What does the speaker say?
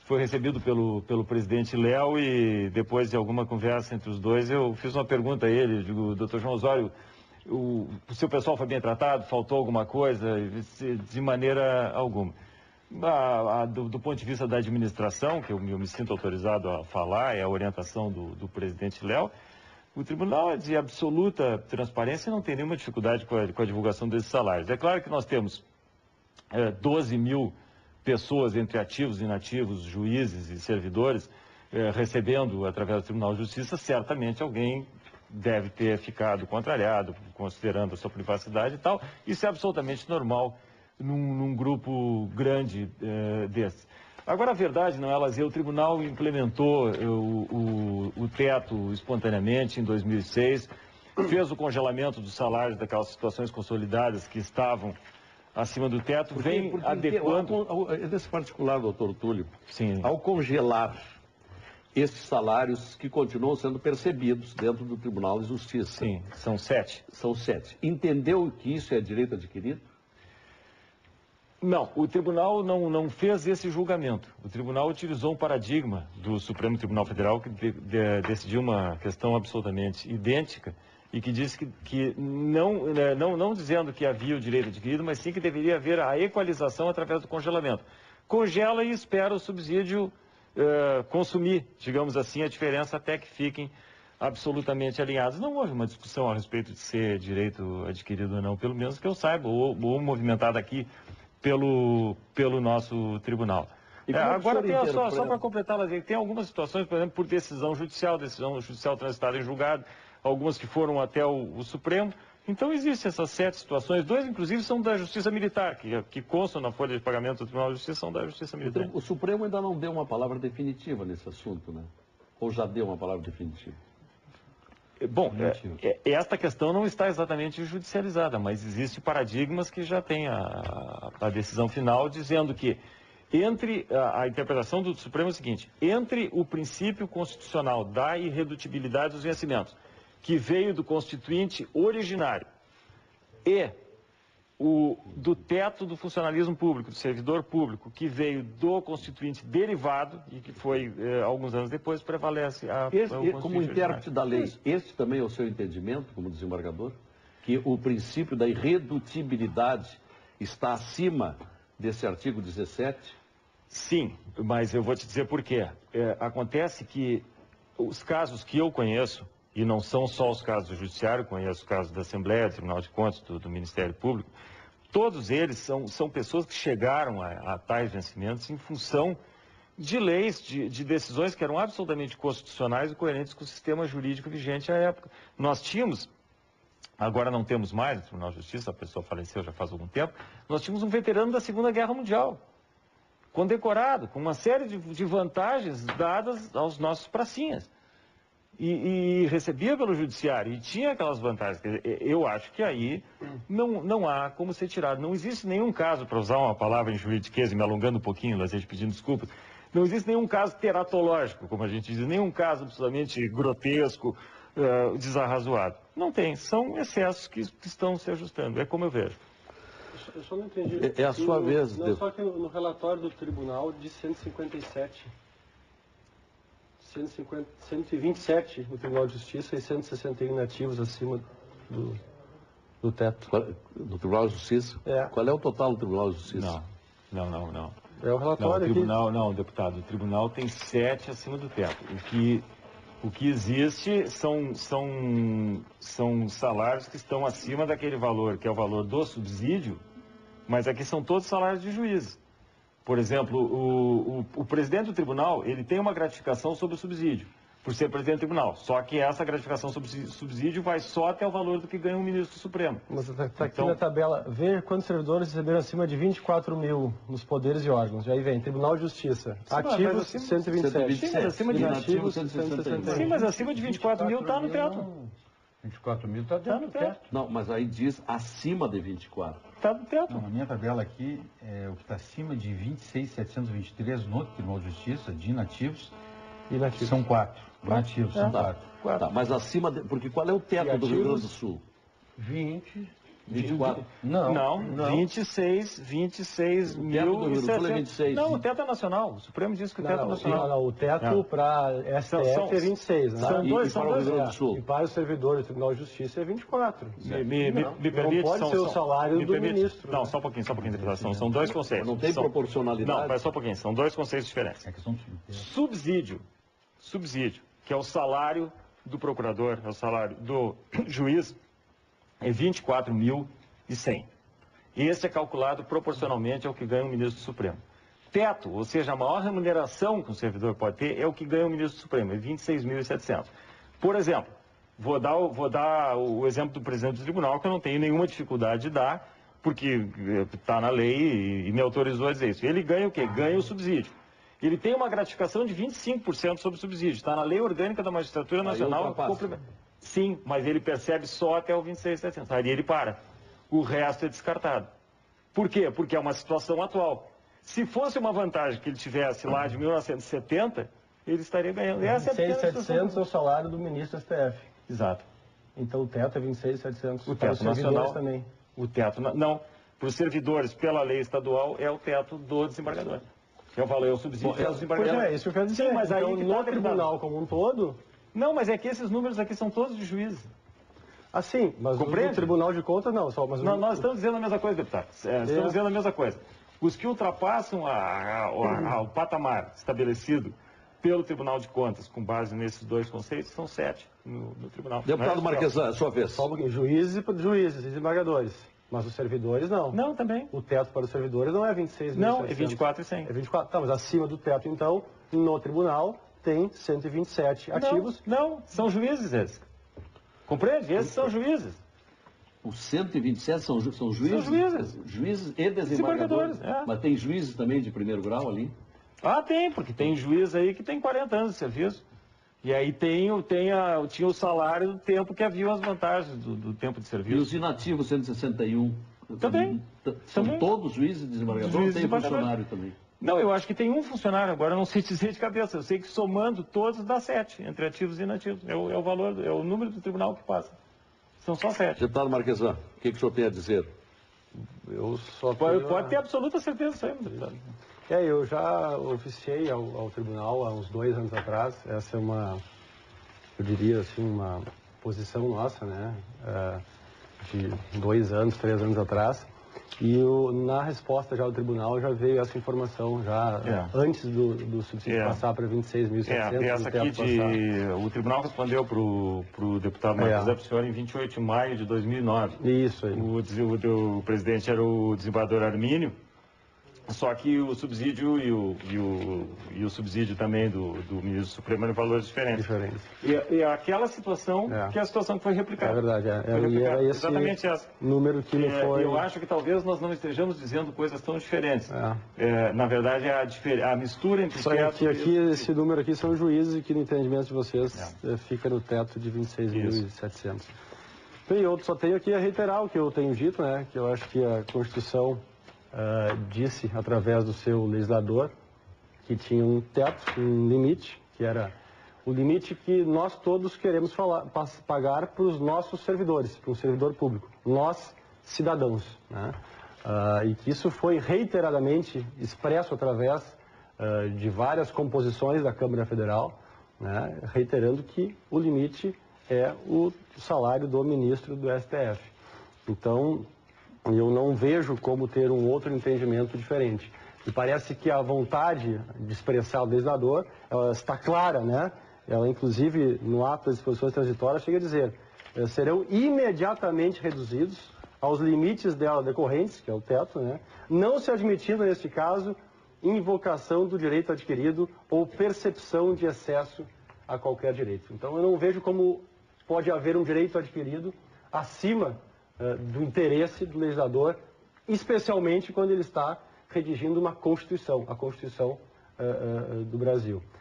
foi recebido pelo presidente Léo e depois de alguma conversa entre os dois, eu fiz uma pergunta a ele, digo, doutor João Osório, o seu pessoal foi bem tratado? Faltou alguma coisa? De maneira alguma. Do ponto de vista da administração, que eu me sinto autorizado a falar, é a orientação do presidente Léo, o tribunal é de absoluta transparência e não tem nenhuma dificuldade com a divulgação desses salários. É claro que nós temos 12 mil pessoas entre ativos e inativos, juízes e servidores, recebendo através do Tribunal de Justiça. Certamente alguém deve ter ficado contrariado, considerando a sua privacidade e tal. Isso é absolutamente normal num grupo grande desse. Agora, a verdade não é, Lazier, o tribunal implementou o teto espontaneamente em 2006, fez o congelamento dos salários daquelas situações consolidadas que estavam acima do teto, vem adequando... Nesse particular, doutor Túlio, Sim. Ao congelar esses salários que continuam sendo percebidos dentro do Tribunal de Justiça. Sim, são 7. São 7. Entendeu que isso é direito adquirido? Não, o tribunal não fez esse julgamento. O tribunal utilizou um paradigma do Supremo Tribunal Federal que decidiu uma questão absolutamente idêntica e que disse que não dizendo que havia o direito adquirido, mas sim que deveria haver a equalização através do congelamento. Congela e espera o subsídio consumir, digamos assim, a diferença até que fiquem absolutamente alinhados. Não houve uma discussão a respeito de ser direito adquirido ou não, pelo menos que eu saiba, ou movimentado aqui pelo nosso tribunal. Agora, só para completar, tem algumas situações, por exemplo, por decisão judicial transitada em julgado, algumas que foram até o Supremo. Então, existem essas 7 situações, 2, inclusive, são da Justiça Militar, que constam na folha de pagamento do Tribunal de Justiça, são da Justiça Militar. O Supremo ainda não deu uma palavra definitiva nesse assunto, né? Ou já deu uma palavra definitiva? Bom, esta questão não está exatamente judicializada, mas existem paradigmas que já têm a decisão final dizendo que entre a interpretação do Supremo é o seguinte: entre o princípio constitucional da irredutibilidade dos vencimentos, que veio do Constituinte originário, e do teto do funcionalismo público, do servidor público, que veio do Constituinte derivado e que foi, alguns anos depois, prevalece como intérprete da lei, este também é o seu entendimento, como desembargador? Que o princípio da irredutibilidade está acima desse artigo 17? Sim, mas eu vou te dizer por quê. Acontece que os casos que eu conheço, e não são só os casos do Judiciário, conheço os casos da Assembleia, do Tribunal de Contas, do Ministério Público, todos eles são pessoas que chegaram a tais vencimentos em função de leis, de decisões que eram absolutamente constitucionais e coerentes com o sistema jurídico vigente à época. Nós tínhamos, agora não temos mais no Tribunal de Justiça, a pessoa faleceu já faz algum tempo, nós tínhamos um veterano da Segunda Guerra Mundial, condecorado, com uma série de vantagens dadas aos nossos pracinhas. E recebia pelo judiciário, e tinha aquelas vantagens. Eu acho que aí não há como ser tirado. Não existe nenhum caso, para usar uma palavra em juridiquês, me alongando um pouquinho, Lazier, pedindo desculpas, não existe nenhum caso teratológico, como a gente diz, nenhum caso absolutamente grotesco, desarrazoado. Não tem, são excessos que estão se ajustando, é como eu vejo. Eu só não entendi. É a sua vez. Não, só que no relatório do tribunal de 157... 127 no Tribunal de Justiça e 161 nativos acima do teto. No Tribunal de Justiça? Qual é o total do Tribunal de Justiça? Não. É o relatório aqui. Não, deputado. O tribunal tem 7 acima do teto. O que existe são salários que estão acima daquele valor, que é o valor do subsídio, mas aqui são todos salários de juízes. Por exemplo, o presidente do tribunal, ele tem uma gratificação sobre o subsídio, por ser presidente do tribunal. Só que essa gratificação sobre o subsídio vai só até o valor do que ganha um ministro do Supremo. Mas está aqui na tabela, ver quantos servidores receberam acima de 24 mil nos poderes e órgãos. E aí vem, Tribunal de Justiça, ativos 127. Sim, mas acima de inativos 161. Sim, mas acima de 24 mil está no teto. 24 mil está dentro do teto. Não, mas aí diz acima de 24. Está no teto. Não, na minha tabela aqui, o que está acima de 26.723 no Tribunal de Justiça, de inativos, são 4. Nativos são 4. Tá, mas acima, porque qual é o teto do Rio Grande do Sul? 20 24? Não. 26 mil. O teto é 26. Não, o teto é nacional. O Supremo disse que o teto é nacional. Não, o teto para STF é 26, né? São dois, para o Rio Grande do Sul. E para os servidores do Tribunal de Justiça é 24. Me permite, não pode ser o salário do ministro. Não, só um pouquinho, deputado. São dois conceitos. Não tem proporcionalidade? Não, pera só um pouquinho. São dois conceitos diferentes. Subsídio, que é o salário do procurador, é o salário do juiz, é 24.100. Esse é calculado proporcionalmente ao que ganha o ministro do Supremo. Teto, ou seja, a maior remuneração que um servidor pode ter é o que ganha o ministro do Supremo, é 26.700. Por exemplo, vou dar o exemplo do presidente do tribunal, que eu não tenho nenhuma dificuldade de dar, porque está na lei e me autorizou a dizer isso. Ele ganha o quê? Ganha o subsídio. Ele tem uma gratificação de 25% sobre o subsídio. Está na Lei Orgânica da Magistratura Nacional. Sim, mas ele percebe só até o 26.700. Aí ele para. O resto é descartado. Por quê? Porque é uma situação atual. Se fosse uma vantagem que ele tivesse lá de 1970, ele estaria ganhando. 26.700 é o salário do ministro STF. Exato. Então o teto é 26.700. O teto nacional também. O teto não. Para os servidores, pela lei estadual, é o teto do desembargador. Eu falei, o subsídio é o desembargador. Pois é, isso que eu quero dizer. Sim, mas então, aí no tribunal como um todo... Não, mas é que esses números aqui são todos de juízes. Sim, mas no Tribunal de Contas não. Mas nós estamos dizendo a mesma coisa, deputado. Estamos dizendo a mesma coisa. Os que ultrapassam o patamar estabelecido pelo Tribunal de Contas, com base nesses dois conceitos, são 7 no tribunal. Deputado Marquesan, sua vez. Só um pouquinho. Juízes e desembargadores. Mas os servidores não. Não, também. O teto para os servidores não é 26.700. Não, é 24.100. É 24. Tá, mas acima do teto, então, no tribunal, tem 127 ativos. Não, são juízes esses. Compreende? Esses são juízes. Os 127 são juízes? São juízes. Juízes e desembargadores. Mas tem juízes também de primeiro grau ali? Tem, porque tem juiz aí que tem 40 anos de serviço. E aí tinha o salário do tempo que havia as vantagens do tempo de serviço. E os inativos 161? Também. São todos juízes e desembargadores ou tem funcionário também? Não, eu acho que tem um funcionário, agora eu não sei dizer de cabeça. Eu sei que somando todos dá 7, entre ativos e inativos. É o valor, é o número do tribunal que passa. São só 7. Deputado Marquesan, o que o senhor tem a dizer? Eu só pode ter absoluta certeza disso aí, deputado. Eu já oficiei ao tribunal há uns 2 anos atrás. Essa é eu diria assim, uma posição nossa, né? De 2 anos, 3 anos atrás. E na resposta já ao tribunal já veio essa informação, antes do subsídio passar para 26.700. Essa aqui o tribunal respondeu para o deputado Marcos Zé Pisciori em 28 de maio de 2009. Isso aí. O presidente era o desembargador Armínio. Só que o subsídio e o subsídio também do ministro Supremo eram valores diferentes. E aquela situação que é a situação que foi replicada. É verdade, era exatamente essa. Número que não foi... Eu acho que talvez nós não estejamos dizendo coisas tão diferentes. Na verdade, a mistura entre só teto aqui esse número aqui são juízes e que no entendimento de vocês fica no teto de 26.700. E eu só tenho aqui a reiterar o que eu tenho dito, né? Que eu acho que a Constituição disse, através do seu legislador, que tinha um teto, um limite, que era o limite que nós todos queremos pagar para os nossos servidores, para o servidor público, nós, cidadãos, né? E que isso foi reiteradamente expresso através de várias composições da Câmara Federal, né? Reiterando que o limite é o salário do ministro do STF. Então, eu não vejo como ter um outro entendimento diferente. E parece que a vontade de expressar o legislador, ela está clara, né? Ela, inclusive, no ato das disposições transitórias, chega a dizer, serão imediatamente reduzidos aos limites dela decorrentes, que é o teto, né? Não se admitindo, neste caso, invocação do direito adquirido ou percepção de excesso a qualquer direito. Então, eu não vejo como pode haver um direito adquirido acima do interesse do legislador, especialmente quando ele está redigindo uma Constituição, a Constituição do Brasil.